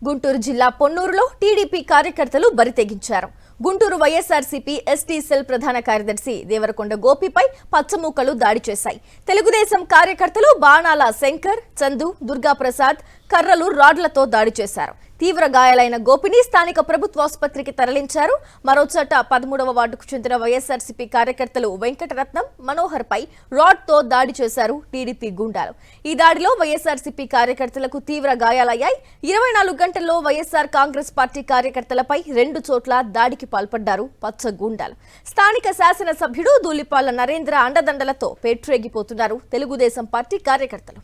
గుంటూరు జిల్లా పొన్నూరులో టీడీపీ కార్యకర్తలు బరితెగించారు. Guntur YSRCP ST cell ప్రధాన కార్యదర్శి దేవరకొండ గోపిపై పచ్చమూకలు దాడి చేశాయి. తెలుగుదేశం కార్యకర్తలు బాణాల శంకర్, చందు, దుర్గాప్రసాద్ కర్రలు, రాడ్లతో దాడి చేశారు. తీవ్ర గాయాలైన గోపిని స్థానిక ప్రభుత్వాసుపత్రికి తరలించారు. మరోచోట 13వ వార్డుకు చెందిన వైఎస్ఆర్సీపీ కార్యకర్తలు వెంకటరత్నం, మనోహర్ పై రాడ్ తో దాడి చేశారు టీడీపీ గూండాలు. ఈ దాడిలో వైఎస్ఆర్సీపీ కార్యకర్తలకు తీవ్ర గాయాలయ్యాయి. 24 గంటల్లో వైఎస్ఆర్ కాంగ్రెస్ పార్టీ కార్యకర్తలపై 2 చోట్ల దాడికి పాల్పడ్డారు పచ్చ గూండాలు. స్థానిక శాసనసభ్యుడు ధూళిపాళ్ల నరేంద్ర అండదండలతో పేట్రేగిపోతున్నారు తెలుగుదేశం పార్టీ కార్యకర్తలు.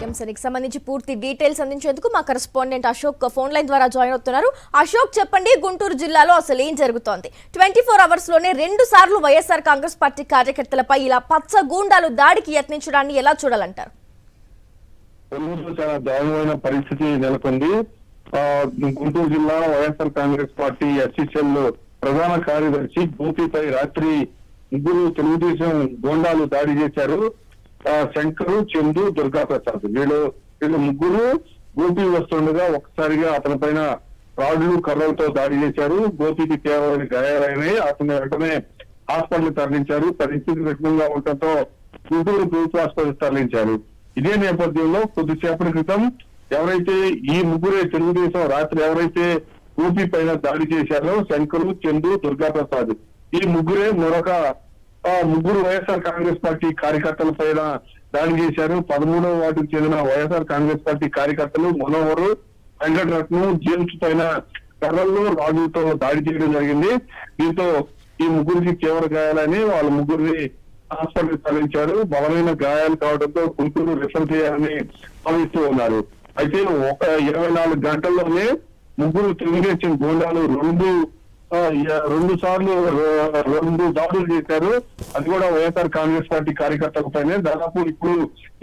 అంశానికి సంబంధించి పూర్తి డీటెయిల్స్ అందించేందుకు మా కరెస్పాండెంట్ అశోక్ ఫోన్ లైన్ ద్వారా జాయిన్ అవుతున్నారు. అశోక్, చెప్పండి, గుంటూరు జిల్లాలో అసలు ఏం జరుగుతోంది? 24 అవర్స్ లోనే 2 సార్లు వైఎస్ఆర్ కాంగ్రెస్ పార్టీ కార్యకర్తలపై ఇలా పచ్చ గూండాలు దాడికి యత్నించడాన్ని ఎలా చూడాలంటారు? చాలా దారుణమైన పరిస్థితి నెలకొంది. గుంటూరు జిల్లా వైఎస్ఆర్ కాంగ్రెస్ పార్టీ ఎస్సీసీఎల్ ప్రధాన కార్యదర్శి గోపిపై రాత్రి 2 తెలుగుదేశం గూండాలు దాడి చేశారు. శంకరు, చందు, దుర్గాప్రసాద్ వీళ్ళు ముగ్గురు గోపి వస్తుండగా ఒక్కసారిగా అతని పైన రాడ్లు, కర్రలతో దాడి చేశారు. గోపికి తీవ్రమైన గాయాలైనాయి. అతని వెంటనే హాస్పిటల్ తరలించారు. పరిస్థితి విషమంగా ఉండటంతో గుంటూరు ప్రభుత్వ ఆసుపత్రికి తరలించారు. ఇదే నేపథ్యంలో కొద్దిసేపటి క్రితం ఎవరైతే ఈ ముగ్గురే తెలుగుదేశం రాత్రి ఎవరైతే గోపి పైన దాడి చేశారో శంకరు, చందు, దుర్గాప్రసాద్ ఈ ముగ్గురే మరొక ముగ్గురు వైఎస్ఆర్ కాంగ్రెస్ పార్టీ కార్యకర్తల పైన దాడి చేశారు. 13వ వార్డుకు చెందిన వైఎస్ఆర్ కాంగ్రెస్ పార్టీ కార్యకర్తలు మనోహర్, వెంకటరత్నం, జేమ్స్ పైన కర్రల్లో, రాడ్లతో దాడి చేయడం జరిగింది. దీంతో ఈ ముగ్గురికి తీవ్ర గాయాలని వాళ్ళ ముగ్గురిని హాస్పిటల్ తరలించారు. బలమైన గాయాలు కావడంతో గుంటూరు రిఫర్ చేయాలని భావిస్తూ ఉన్నారు. అయితే ఒక 24 గంటల్లోనే ముగ్గురు తెలుగుదేశం గూండాలు రెండు సార్లు 2 దాడులు చేశారు. అది కూడా వైఎస్ఆర్ కాంగ్రెస్ పార్టీ కార్యకర్తల పైన. దాదాపు ఇప్పుడు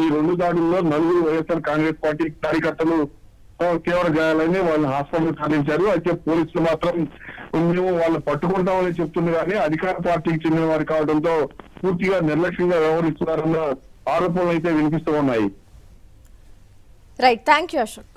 ఈ 2 దాడుల్లో 4 వైఎస్ఆర్ కాంగ్రెస్ పార్టీ కార్యకర్తలు తీవ్ర గాయాలని వాళ్ళని హాస్పిటల్ తరలించారు. అయితే పోలీసులు మాత్రం మేము వాళ్ళని పట్టుకుంటామని చెప్తుంది కానీ అధికార పార్టీకి చెందిన వారు కావడంతో పూర్తిగా నిర్లక్ష్యంగా వ్యవహరిస్తున్నారన్న ఆరోపణలు అయితే వినిపిస్తూ ఉన్నాయి. Right, thank you Ashok.